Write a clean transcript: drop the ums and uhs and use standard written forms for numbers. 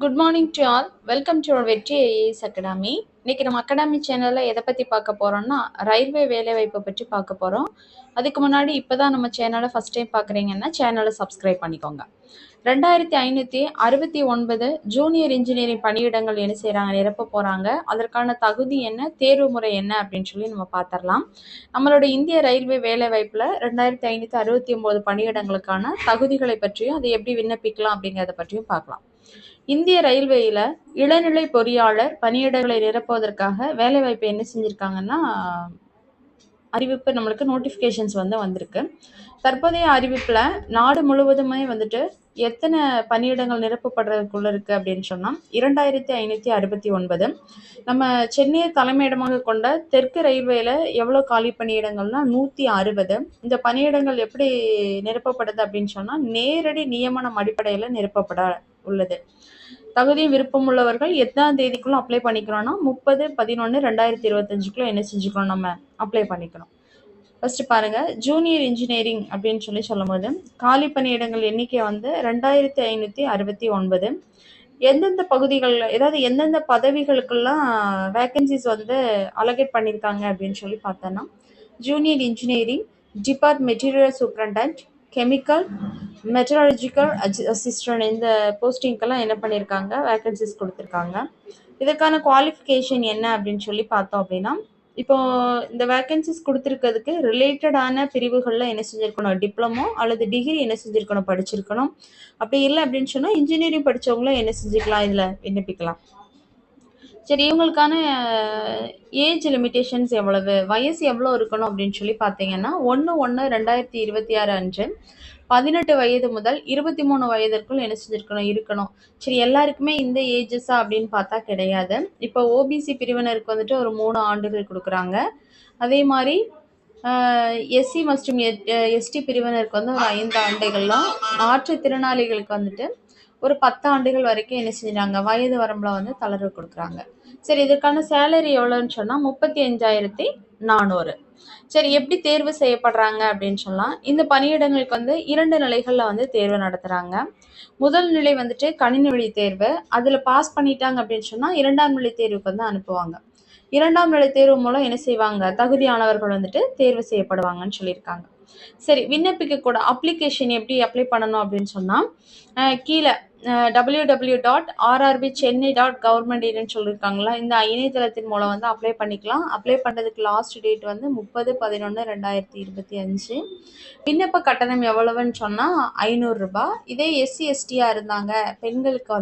Good morning to all. Welcome to our Vetri IAS academy. இன்னைக்கு நம்ம academy சேனலில் எதை பற்றி பார்க்க போகிறோம்னா ரயில்வே வேலைவாய்ப்பை பற்றி பார்க்க போகிறோம். அதுக்கு முன்னாடி இப்போ தான் நம்ம சேனலை ஃபஸ்ட் டைம் பார்க்குறீங்கன்னா சேனலை சப்ஸ்கிரைப் பண்ணிக்கோங்க. 2569 ஜூனியர் இன்ஜினியரிங் பணியிடங்கள் என்ன செய்கிறாங்க, நிரப்ப போகிறாங்க. அதற்கான தகுதி என்ன, தேர்வு முறை என்ன அப்படின்னு சொல்லி நம்ம பார்த்துடலாம். நம்மளோட இந்திய ரயில்வே வேலைவாய்ப்பில் 2569 பணியிடங்களுக்கான தகுதிகளை பற்றியும் அதை எப்படி விண்ணப்பிக்கலாம் அப்படிங்கிறத பற்றியும் பார்க்கலாம். இந்திய ரயில்வேயில் இளநிலை பொறியாளர் பணியிடங்களை நிரப்புவதற்காக வேலைவாய்ப்பு என்ன செஞ்சுருக்காங்கன்னா அறிவிப்பு நம்மளுக்கு நோட்டிஃபிகேஷன்ஸ் வந்திருக்கு. தற்போதைய அறிவிப்பில் நாடு முழுவதுமே எத்தனை பணியிடங்கள் நிரப்பப்படுறதுக்குள்ள இருக்கு அப்படின்னு சொன்னால் 2569. நம்ம சென்னையை தலைமையிடமாக கொண்ட தெற்கு ரயில்வேல எவ்வளோ காலி பணியிடங்கள்னா 160. இந்த பணியிடங்கள் எப்படி நிரப்பப்படுது அப்படின்னு சொன்னால் நேரடி நியமனம் அடிப்படையில் நிரப்பப்பட உள்ளது. தகுதியும் விருப்பம் உள்ளவர்கள் எத்தனாம் தேதிக்குள்ள அப்ளை பண்ணிக்கிறோம்னா 30/11/2025 என்ன செஞ்சுக்கணும், நம்ம அப்ளை பண்ணிக்கணும். ஃபர்ஸ்ட் பாருங்க, ஜூனியர் இன்ஜினியரிங் அப்படின்னு சொல்லும் போது காலி பணியிடங்கள் எண்ணிக்கை 2569. எந்தெந்த பகுதிகளில், ஏதாவது எந்தெந்த பதவிகளுக்கெல்லாம் வேக்கன்சிஸ் அலோகேட் பண்ணியிருக்காங்க அப்படின்னு சொல்லி பார்த்தோன்னா junior engineering, material superintendent, chemical, metallurgical assistant, இந்த போஸ்டிங்கெல்லாம் என்ன பண்ணியிருக்காங்க, வேக்கன்சிஸ் கொடுத்துருக்காங்க. இதற்கான குவாலிஃபிகேஷன் என்ன அப்படின்னு சொல்லி பார்த்தோம் அப்படின்னா, இப்போ இந்த வேக்கன்சிஸ் கொடுத்துருக்கிறதுக்கு ரிலேட்டடான பிரிவுகளில் என்ன செஞ்சுருக்கணும், டிப்ளமோ அல்லது டிகிரி என்ன செஞ்சுருக்கணும், படிச்சிருக்கணும். அப்படி இல்லை அப்படின்னு சொன்னால் இன்ஜினியரிங் படித்தவங்களும் என்ன செஞ்சுக்கலாம், இதில் விண்ணப்பிக்கலாம். சரி, இவங்களுக்கான ஏஜ் லிமிட்டேஷன்ஸ் எவ்வளவு, வயசு எவ்வளோ இருக்கணும் அப்படின்னு சொல்லி பார்த்தீங்கன்னா 1/1/2026 அன்று 18 வயது முதல் 23 வயதிற்குள் என்ன செஞ்சிருக்கணும், இருக்கணும். சரி, எல்லாருக்குமே இந்த ஏஜஸா அப்படின்னு பார்த்தா கிடையாது. இப்போ ஓபிசி பிரிவினருக்கு ஒரு 3 ஆண்டுகள் கொடுக்குறாங்க. அதே மாதிரி எஸ்சி மற்றும் எஸ்டி பிரிவினருக்கு ஒரு 5 ஆண்டுகள்லாம், மாற்றுத்திறனாளிகளுக்கு ஒரு 10 ஆண்டுகள் வரைக்கும் என்ன செஞ்சாங்க, வயது வரம்பில் தளர்வு கொடுக்குறாங்க. சரி, இதுக்கான சேலரி எவ்வளோன்னு சொன்னால் 35,400. சரி, எப்படி தேர்வு செய்யப்படுறாங்க அப்படின்னு சொல்லலாம். இந்த பணியிடங்களுக்கு 2 நிலைகளில் தேர்வு நடத்துகிறாங்க. முதல் நிலை கணினி வழி தேர்வு. அதில் பாஸ் பண்ணிட்டாங்க அப்படின்னு சொன்னால் 2ஆம் நிலை தேர்வுக்கு அனுப்புவாங்க. 2ஆம் நிலை தேர்வு மூலம் என்ன செய்வாங்க, தகுதியானவர்கள் தேர்வு செய்யப்படுவாங்கன்னு சொல்லியிருக்காங்க. சரி, விண்ணப்பிக்க கூட அப்ளிகேஷன் எப்படி அப்ளை பண்ணணும் அப்படின்னு சொன்னால் கீழே www.rrbchennai.government சொல்லியிருக்காங்களா, இந்த இணையதளத்தின் மூலம் அப்ளை பண்ணிக்கலாம். அப்ளை பண்ணுறதுக்கு லாஸ்ட் டேட் 30/11/2025. விண்ணப்ப கட்டணம் எவ்வளவுன்னு சொன்னால் 500 ரூபாய். இதே எஸ்சி எஸ்டியாக இருந்தாங்க, பெண்களுக்கு